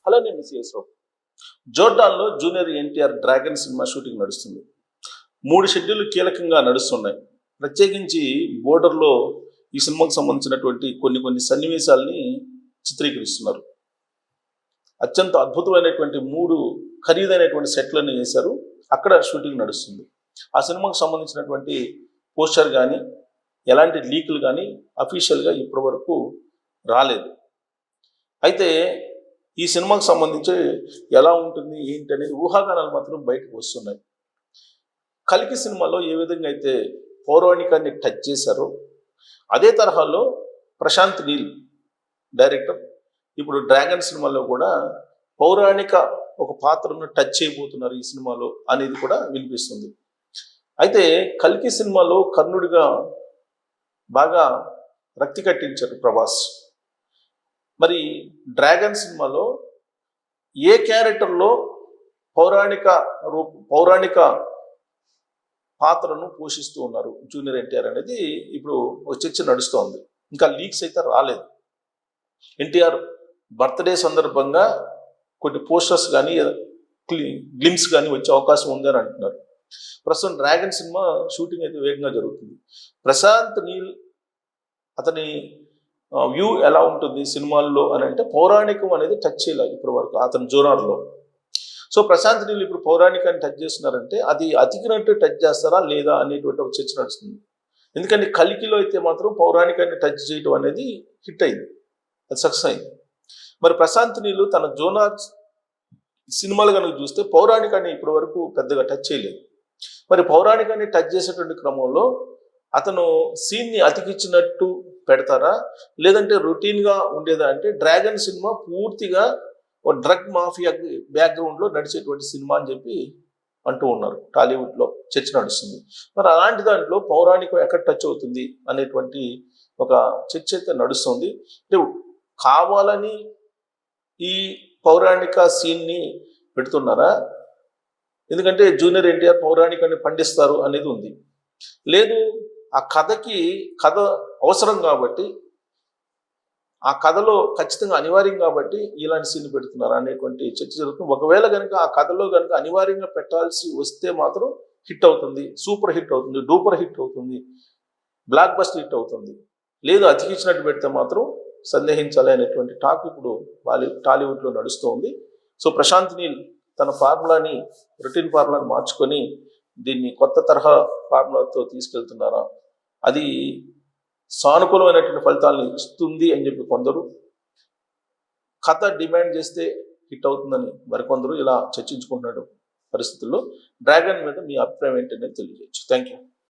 అలానే మిస్ఎస్ రావు. జోర్డాన్లో junior NTR Dragon cinema shooting నడుస్తుంది. 3 షెడ్యూళ్లు కీలకంగా నడుస్తున్నాయి. ప్రత్యేకించి బోర్డర్లో ఈ సినిమాకు సంబంధించినటువంటి కొన్ని సన్నివేశాలని చిత్రీకరిస్తున్నారు. అత్యంత అద్భుతమైనటువంటి 3 ఖరీదైనటువంటి సెట్లను వేశారు. అక్కడ షూటింగ్ నడుస్తుంది. ఆ సినిమాకు సంబంధించినటువంటి పోస్టర్ కానీ ఎలాంటి లీకులు కానీ అఫీషియల్గా ఇప్పటి వరకు రాలేదు. అయితే ఈ సినిమాకు సంబంధించి ఎలా ఉంటుంది ఏంటి అనేది ఊహాగానాలు మాత్రం బయటకు వస్తున్నాయి. కల్కి సినిమాలో ఏ విధంగా అయితే పౌరాణికాన్ని టచ్ చేశారో అదే తరహాలో ప్రశాంత్ నీల్ డైరెక్టర్ ఇప్పుడు డ్రాగన్ సినిమాలో కూడా పౌరాణిక ఒక పాత్రను టచ్ చేయబోతున్నారు ఈ సినిమాలో అనేది కూడా వినిపిస్తుంది. అయితే కల్కి సినిమాలో కర్ణుడిగా బాగా రక్తి కట్టించారు ప్రభాస్. మరి డ్రాగన్ సినిమాలో ఏ క్యారెక్టర్లో పౌరాణిక పాత్రను పోషిస్తూ ఉన్నారు జూనియర్ ఎన్టీఆర్ అనేది ఇప్పుడు ఒక చర్చ నడుస్తోంది. ఇంకా లీక్స్ అయితే రాలేదు. ఎన్టీఆర్ బర్త్డే సందర్భంగా కొన్ని పోస్టర్స్ కానీ గ్లిమ్స్ కానీ వచ్చే అవకాశం ఉందని అంటున్నారు. ప్రస్తుతం డ్రాగన్ సినిమా షూటింగ్ అయితే వేగంగా జరుగుతుంది. ప్రశాంత్ నీల్ అతని వ్యూ ఎలా ఉంటుంది సినిమాల్లో అని అంటే పౌరాణికం అనేది టచ్ చేయలేదు ఇప్పటి వరకు అతని జోనర్లో. సో ప్రశాంత్ నీల్ ఇప్పుడు పౌరాణికాన్ని టచ్ చేస్తున్నారంటే అది అతికినట్టు టచ్ చేస్తారా లేదా అనేటువంటి ఒక చర్చ నడుస్తుంది. ఎందుకంటే కల్కిలో అయితే మాత్రం పౌరాణికాన్ని టచ్ చేయడం అనేది హిట్ అయింది, అది సక్సెస్ అయింది. మరి ప్రశాంత్ నీల్ తన జోనర్ సినిమాలు కనుక చూస్తే పౌరాణికాన్ని ఇప్పటి వరకు పెద్దగా టచ్ చేయలేదు. మరి పౌరాణికాన్ని టచ్ చేసేటువంటి క్రమంలో అతను సీన్ని అతికిచ్చినట్టు పెడతారా లేదంటే రొటీన్గా ఉండేదా అంటే డ్రాగన్ సినిమా పూర్తిగా ఒక డ్రగ్ మాఫియా బ్యాక్గ్రౌండ్లో నడిచేటువంటి సినిమా అని చెప్పి అంటూ ఉన్నారు. టాలీవుడ్లో చర్చ నడుస్తుంది. మరి అలాంటి దాంట్లో పౌరాణికం ఎక్కడ టచ్ అవుతుంది అనేటువంటి ఒక చర్చ అయితే నడుస్తుంది. అంటే కావాలని ఈ పౌరాణిక సీన్ని పెడుతున్నారా, ఎందుకంటే జూనియర్ ఎన్టీఆర్ పౌరాణికాన్ని పండిస్తారు అనేది ఉంది. లేదు ఆ కథ అవసరం కాబట్టి ఆ కథలో ఖచ్చితంగా అనివార్యం కాబట్టి ఇలాంటి సీన్ పెడుతున్నారు అనేటువంటి చర్చ జరుగుతుంది. ఒకవేళ కనుక ఆ కథలో కనుక అనివార్యంగా పెట్టాల్సి వస్తే మాత్రం హిట్ అవుతుంది, సూపర్ హిట్ అవుతుంది, డూపర్ హిట్ అవుతుంది, బ్లాక్ బస్టర్ హిట్ అవుతుంది. లేదు అతికించినట్టు పెడితే మాత్రం సందేహించాలి అనేటువంటి టాక్ ఇప్పుడు టాలీవుడ్లో నడుస్తూ ఉంది. సో ప్రశాంత్ నీల్ తన ఫార్ములాని రొటీన్ ఫార్ములాని మార్చుకొని దీన్ని కొత్త తరహా ఫార్ములాతో తీసుకెళ్తున్నారా, అది సానుకూలమైనటువంటి ఫలితాలను ఇస్తుంది అని చెప్పి కొందరు, కథ డిమాండ్ చేస్తే హిట్ అవుతుందని మరికొందరు ఇలా చర్చించుకుంటున్న పరిస్థితుల్లో డ్రాగన్ మీద మీ అభిప్రాయం ఏంటనేది తెలియజేయచ్చు. Thank you.